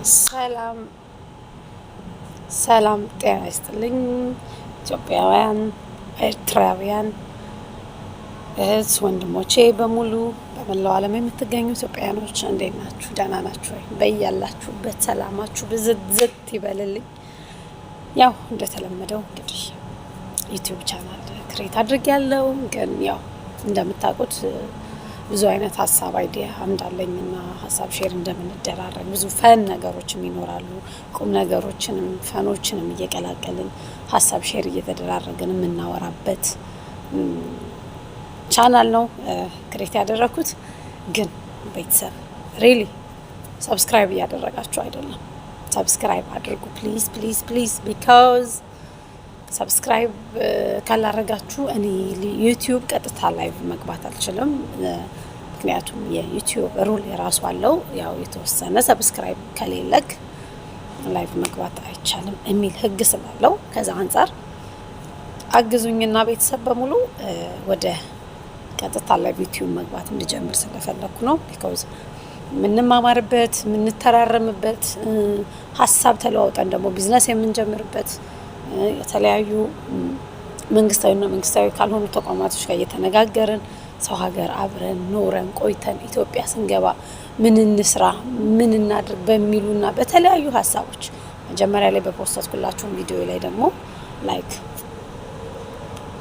ሰላም ሰላም ጤና ይስጥልኝ ኢትዮጵያውያን ኤርትራውያን እህት ወንድሞቼ በሙሉ በመላው ዓለም የምትገኙ ኢትዮጵያውያኖች እንዴት ናችሁ? ደህና ናችሁ ወይ? በያላችሁበት ሰላማችሁ ብዝት ይበልልኝ። ያው እንደተለመደው እንግዲህ ዩቲዩብ ቻናል ክሬት አድርጌያለሁ። ግን ያው እንደምታውቁት ብዙ አይነት ሀሳብ አይዲያ እንዳለኝና ሀሳብ ሼር እንደምንደራረግ ብዙ ፈን ነገሮችም ይኖራሉ። ቁም ነገሮችንም ፈኖችንም እየቀላቀልን ሀሳብ ሼር እየተደራረግን የምናወራበት ቻናል ነው ክሬት ያደረኩት። ግን ቤተሰብ ሪሊ ሰብስክራይብ እያደረጋችሁ አይደለም። ሰብስክራይብ አድርጉ ፕሊዝ ፕሊዝ ፕሊዝ። ቢካዝ ሰብስክራይብ ካላረጋችሁ እኔ ዩቲዩብ ቀጥታ ላይቭ መግባት አልችልም። ምክንያቱም የዩቲዩብ ሩል የራሱ አለው። ያው የተወሰነ ሰብስክራይብ ከሌለክ ላይቭ መግባት አይቻልም የሚል ህግ ስላለው ከዛ አንፃር አግዙኝና ቤተሰብ በሙሉ ወደ ቀጥታ ላይቭ ዩቲዩብ መግባት እንድጀምር ስለፈለኩ ነው። ቢካዝ የምንማማርበት የምንተራረምበት ሀሳብ ተለዋውጠን ደግሞ ቢዝነስ የምንጀምርበት የተለያዩ መንግስታዊና መንግስታዊ ካልሆኑ ተቋማቶች ጋር እየተነጋገርን ሰው ሀገር አብረን ኖረን ቆይተን ኢትዮጵያ ስንገባ ምን እንስራ ምን እናድርግ በሚሉና በተለያዩ ሀሳቦች መጀመሪያ ላይ በፖስተትኩላችሁ ቪዲዮ ላይ ደግሞ ላይክ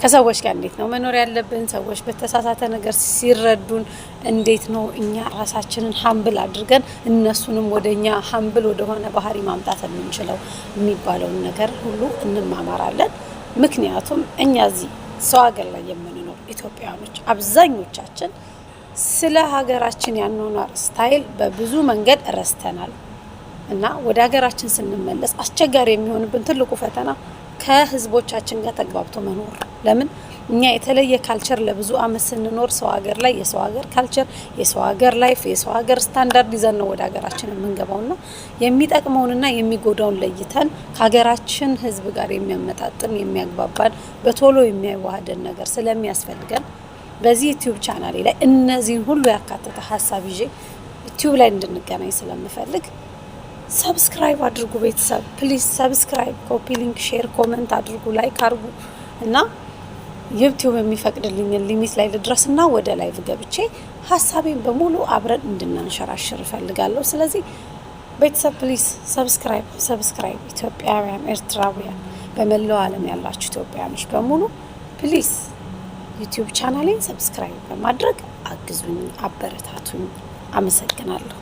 ከሰዎች ጋር እንዴት ነው መኖር ያለብን፣ ሰዎች በተሳሳተ ነገር ሲረዱን እንዴት ነው እኛ ራሳችንን ሀምብል አድርገን እነሱንም ወደኛ ሀምብል ወደሆነ ባህሪ ማምጣት የምንችለው የሚባለውን ነገር ሁሉ እንማማራለን። ምክንያቱም እኛ እዚህ ሰው ሀገር ላይ የምንኖር ኢትዮጵያውያኖች አብዛኞቻችን ስለ ሀገራችን ያኗኗር ስታይል በብዙ መንገድ ረስተናል እና ወደ ሀገራችን ስንመለስ አስቸጋሪ የሚሆንብን ትልቁ ፈተና ከህዝቦቻችን ጋር ተግባብቶ መኖር። ለምን እኛ የተለየ ካልቸር ለብዙ አመት ስንኖር ሰው ሀገር ላይ የሰው ሀገር ካልቸር፣ የሰው ሀገር ላይፍ፣ የሰው ሀገር ስታንዳርድ ይዘን ነው ወደ ሀገራችን የምንገባውና የሚጠቅመውንና የሚጎዳውን ለይተን ከሀገራችን ህዝብ ጋር የሚያመጣጥን የሚያግባባን በቶሎ የሚያዋህደን ነገር ስለሚያስፈልገን በዚህ ዩቲዩብ ቻናሌ ላይ እነዚህን ሁሉ ያካተተ ሀሳብ ይዤ ዩቲዩብ ላይ እንድንገናኝ ስለምፈልግ ሰብስክራይብ አድርጉ ቤተሰብ ፕሊዝ። ሰብስክራይብ፣ ኮፒ ሊንክ፣ ሼር፣ ኮሜንት አድርጉ፣ ላይክ አድርጉ እና ዩቲዩብ የሚፈቅድልኝን ሊሚት ላይ ልድረስና ወደ ላይቭ ገብቼ ሀሳቤን በሙሉ አብረን እንድናንሸራሽር እፈልጋለሁ። ስለዚህ ቤተሰብ ፕሊዝ ሰብስክራይብ። ኢትዮጵያውያን ኤርትራውያን በመላው ዓለም ያላችሁ ኢትዮጵያውያኖች በሙሉ ፕሊዝ ዩቲዩብ ቻናሌን ሰብስክራይብ በማድረግ አግዙኝ፣ አበረታቱኝ። አመሰግናለሁ።